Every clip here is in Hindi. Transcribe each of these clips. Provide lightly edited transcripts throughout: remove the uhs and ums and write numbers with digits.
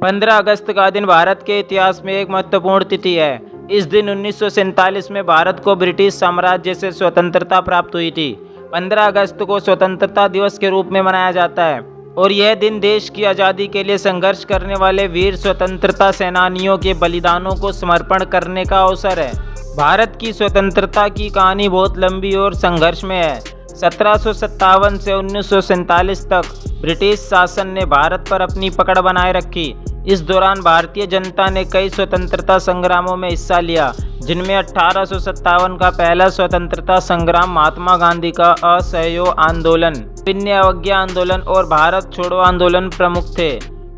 15 अगस्त का दिन भारत के इतिहास में एक महत्वपूर्ण तिथि है। इस दिन 1947 में भारत को ब्रिटिश साम्राज्य से स्वतंत्रता प्राप्त हुई थी। 15 अगस्त को स्वतंत्रता दिवस के रूप में मनाया जाता है और यह दिन देश की आज़ादी के लिए संघर्ष करने वाले वीर स्वतंत्रता सेनानियों के बलिदानों को समर्पण करने का अवसर है। भारत की स्वतंत्रता की कहानी बहुत लंबी और संघर्षमय है। 1757 से 1947 तक ब्रिटिश शासन ने भारत पर अपनी पकड़ बनाए रखी। इस दौरान भारतीय जनता ने कई स्वतंत्रता संग्रामों में हिस्सा लिया, जिनमें 1857 का पहला स्वतंत्रता संग्राम महात्मा गांधी का असहयोग आंदोलन, विभिन्न अवज्ञा आंदोलन और भारत छोड़ो आंदोलन प्रमुख थे।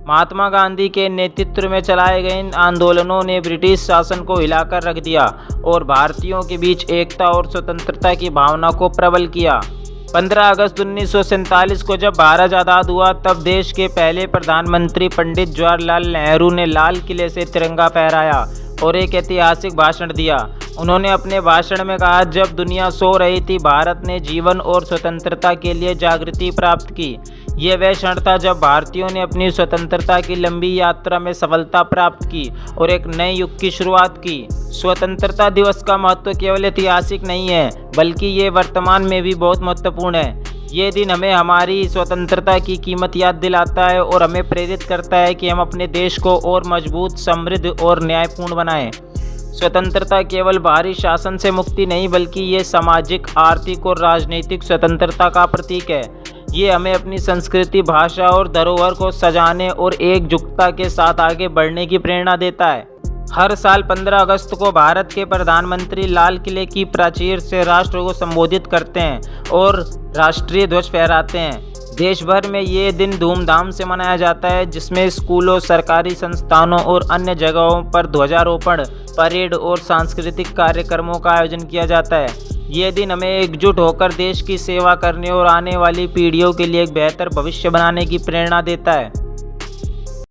महात्मा गांधी के नेतृत्व में चलाए गए इन आंदोलनों ने ब्रिटिश शासन को हिलाकर रख दिया और भारतीयों के बीच एकता और स्वतंत्रता की भावना को प्रबल किया। 15 अगस्त 1947 को जब भारत आज़ाद हुआ, तब देश के पहले प्रधानमंत्री पंडित जवाहरलाल नेहरू ने लाल किले से तिरंगा फहराया और एक ऐतिहासिक भाषण दिया। उन्होंने अपने भाषण में कहा, जब दुनिया सो रही थी, भारत ने जीवन और स्वतंत्रता के लिए जागृति प्राप्त की। ये वह क्षण था जब भारतीयों ने अपनी स्वतंत्रता की लंबी यात्रा में सफलता प्राप्त की और एक नए युग की शुरुआत की। स्वतंत्रता दिवस का महत्व केवल ऐतिहासिक नहीं है, बल्कि ये वर्तमान में भी बहुत महत्वपूर्ण है। ये दिन हमें हमारी स्वतंत्रता की कीमत याद दिलाता है और हमें प्रेरित करता है कि हम अपने देश को और मजबूत, समृद्ध और न्यायपूर्ण बनाएं। स्वतंत्रता केवल बाहरी शासन से मुक्ति नहीं, बल्कि ये सामाजिक, आर्थिक और राजनीतिक स्वतंत्रता का प्रतीक है। ये हमें अपनी संस्कृति, भाषा और धरोहर को सजाने और एकजुटता के साथ आगे बढ़ने की प्रेरणा देता है। हर साल 15 अगस्त को भारत के प्रधानमंत्री लाल किले की प्राचीर से राष्ट्र को संबोधित करते हैं और राष्ट्रीय ध्वज फहराते हैं। देश भर में ये दिन धूमधाम से मनाया जाता है, जिसमें स्कूलों, सरकारी संस्थानों और अन्य जगहों पर ध्वजारोपण, परेड और सांस्कृतिक कार्यक्रमों का आयोजन किया जाता है। ये दिन हमें एकजुट होकर देश की सेवा करने और आने वाली पीढ़ियों के लिए एक बेहतर भविष्य बनाने की प्रेरणा देता है।